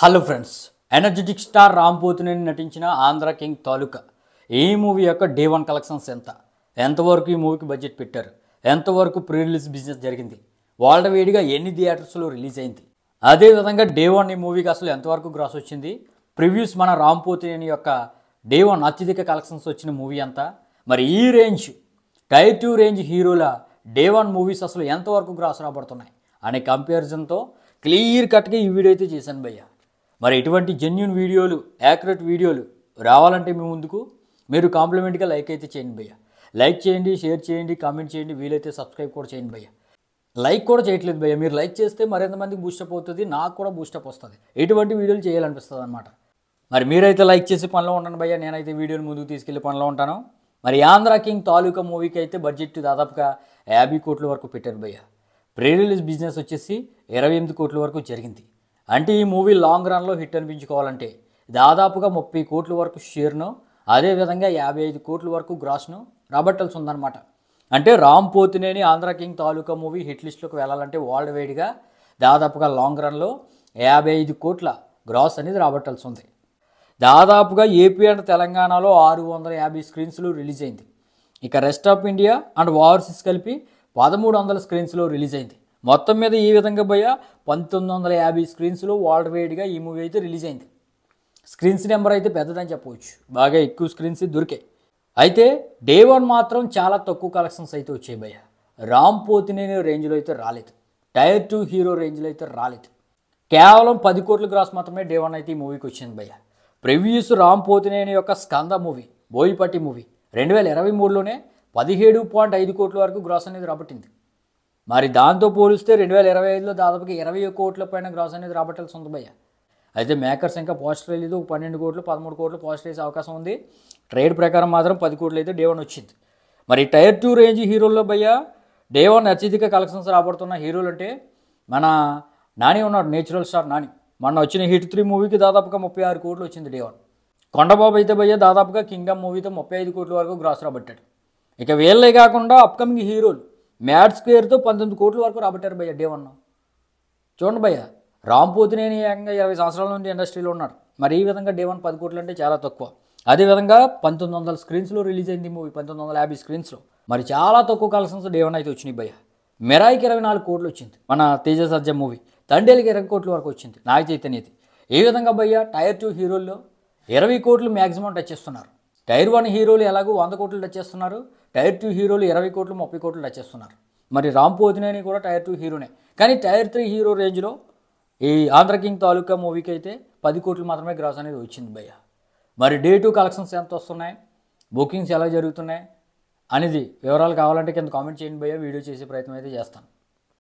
Hello friends, energetic star Ram Pothineni నటించిన Andhra king తాలూకా ఈ movie యొక్క డే వన్ కలెక్షన్స్ ఎంతవరకు ఈ మూవీకి బడ్జెట్ పెట్టారు, ఎంతవరకు ప్రీ రిలీజ్ బిజినెస్ జరిగింది, వరల్డ్ వైడ్గా ఎన్ని థియేటర్స్లో రిలీజ్ అయింది, అదేవిధంగా డే వన్ ఈ మూవీకి అసలు ఎంతవరకు గ్రాస్ వచ్చింది, ప్రివ్యూస్ మన రామ్ పోతినేని యొక్క డే వన్ అత్యధిక కలెక్షన్స్ వచ్చిన మూవీ అంతా, మరి ఈ రేంజ్ టైర్ 2 రేంజ్ హీరోల డే వన్ మూవీస్ అసలు ఎంతవరకు గ్రాస్ రాబడుతున్నాయి అనే కంపారిజన్తో క్లియర్ కట్గా ఈ వీడియో అయితే చేశాను భయ్య. మరి ఇటువంటి జెన్యూన్ వీడియోలు, యాక్యురేట్ వీడియోలు రావాలంటే మీ ముందుకు మీరు కాంప్లిమెంట్గా లైక్ అయితే చేయండి భయ్య. లైక్ చేయండి, షేర్ చేయండి, కామెంట్ చేయండి, వీలైతే సబ్స్క్రైబ్ కూడా చేయండి భయ్య. లైక్ కూడా చేయట్లేదు భయ్య. మీరు లైక్ చేస్తే మరింతమందికి బూస్టప్ అవుతుంది, నాకు కూడా బూస్టప్ వస్తుంది, ఎటువంటి వీడియోలు చేయాలనిపిస్తుంది అనమాట. మరి మీరైతే లైక్ చేసి పనిలో ఉంటాను భయ్య, నేనైతే వీడియోని ముందుకు తీసుకెళ్లి పనిలో ఉంటాను. మరి ఆంధ్ర కింగ్ తాలూకా మూవీకి అయితే బడ్జెట్ దాదాపుగా 50 కోట్ల వరకు పెట్టారు భయ్య. ప్రీ రిలీజ్ బిజినెస్ వచ్చేసి 28 కోట్ల వరకు జరిగింది. అంటే ఈ మూవీ లాంగ్ రన్లో హిట్ అనిపించుకోవాలంటే దాదాపుగా 30 కోట్ల వరకు షేర్ను, అదేవిధంగా 55 కోట్ల వరకు గ్రాస్ను రాబట్టాల్సి ఉందన్నమాట. అంటే రామ్ పోతినేని ఆంధ్ర కింగ్ తాలూకా మూవీ హిట్ లిస్ట్లోకి వెళ్ళాలంటే వరల్డ్ వైడ్గా దాదాపుగా లాంగ్ రన్లో 55 కోట్ల గ్రాస్ అనేది రాబట్టాల్సి ఉంది. దాదాపుగా ఏపీ అండ్ తెలంగాణలో 650 స్క్రీన్స్లో రిలీజ్ అయింది. ఇక rest of India and overseas కలిపి 1300 స్క్రీన్స్లో రిలీజ్ అయింది. మొత్తం మీద ఈ విధంగా భయ్య 1950 స్క్రీన్స్లో వరల్డ్ వైడ్గా ఈ మూవీ అయితే రిలీజ్ అయింది. స్క్రీన్స్ నెంబర్ అయితే పెద్దదని చెప్పవచ్చు, బాగా ఎక్కువ స్క్రీన్స్ దొరికాయి. అయితే డే వన్ మాత్రం చాలా తక్కువ కలెక్షన్స్ అయితే వచ్చాయి భయ్య. రామ్ పోతినేని రేంజ్లో అయితే రాలేదు, టైర్ 2 హీరో రేంజ్లో అయితే రాలేదు. కేవలం 10 కోట్ల గ్రాస్ మాత్రమే డే వన్ అయితే ఈ మూవీకి వచ్చింది భయ్య. ప్రివ్యూస్ రామ్ పోతినేని యొక్క స్కంద మూవీ, బోయిపట్టి మూవీ 2023లోనే 17.5 కోట్ల వరకు గ్రాస్ అనేది రాబట్టింది. మరి దాంతో పోలిస్తే 2025లో దాదాపుగా 20 కోట్ల పైన గ్రాస్ అనేది రాబట్టాల్సి ఉంది భయ్య. అయితే మేకర్స్ ఇంకా పోస్టర్ లేదు, 12 కోట్లు 13 కోట్లు పోస్టర్ వేసే అవకాశం ఉంది. ట్రేడ్ ప్రకారం మాత్రం 10 కోట్లు అయితే డే వన్ వచ్చింది. మరి టైర్ 2 రేంజ్ హీరోల్లో భయ్య డే వన్ అత్యధిక కలెక్షన్స్ రాబడుతున్న హీరోలు అంటే మన నాని ఉన్నాడు, నేచురల్ స్టార్ నాని. మొన్న వచ్చిన హిట్ 3 మూవీకి దాదాపుగా 36 కోట్లు వచ్చింది డే వన్. కొండబాబు అయితే భయ్య దాదాపుగా కింగ్డమ్ మూవీతో 35 కోట్ల వరకు గ్రాస్ రాబట్టాడు. ఇక వీళ్ళే కాకుండా అప్కమింగ్ హీరోలు మ్యాడ్ స్క్వేర్తో 19 కోట్ల వరకు రాబట్టారు భయ్య డే వన్. చూడండి భయ్య, రామ్ పోతినేని ఏకంగా 20 సంవత్సరాల నుండి ఇండస్ట్రీలో ఉన్నాడు. మరి ఈ విధంగా డే వన్ 10 కోట్లు అంటే చాలా తక్కువ. అదేవిధంగా 1900 స్క్రీన్స్లో రిలీజ్ అయింది మూవీ, 1950 స్క్రీన్స్లో. మరి చాలా తక్కువ కలెక్షన్స్ డే వన్ అయితే వచ్చినాయి భయ్య. మెరాయికి 24 కోట్లు వచ్చింది, మన తేజ సర్జా మూవీ. తండేలికి 20 కోట్ల వరకు వచ్చింది, నాగ చైతన్యది. ఈ విధంగా భయ్య టైర్ 2 హీరోల్లో 20 కోట్లు మ్యాక్సిమం టచ్ చేస్తున్నారు. టైర్ 1 హీరోలు ఎలాగో 100 కోట్లు టచ్ చేస్తున్నారు, టైర్ 2 హీరోలు 20 కోట్లు 30 కోట్లు టచ్ చేస్తున్నారు. మరి రామ్ పోతినేని కూడా టైర్ 2 హీరోనే, కానీ టైర్ 3 హీరో రేంజ్లో ఈ ఆంధ్ర కింగ్ తాలూకా మూవీకి అయితే 10 కోట్లు మాత్రమే గ్రాస్ అనేది వచ్చింది భయ్య. మరి డే 2 కలెక్షన్స్ ఎంత వస్తున్నాయి, బుకింగ్స్ ఎలా జరుగుతున్నాయి అనేది వివరాలు కావాలంటే కింద కామెంట్ చేయండి భయ్య, వీడియో చేసే ప్రయత్నం అయితే చేస్తాను.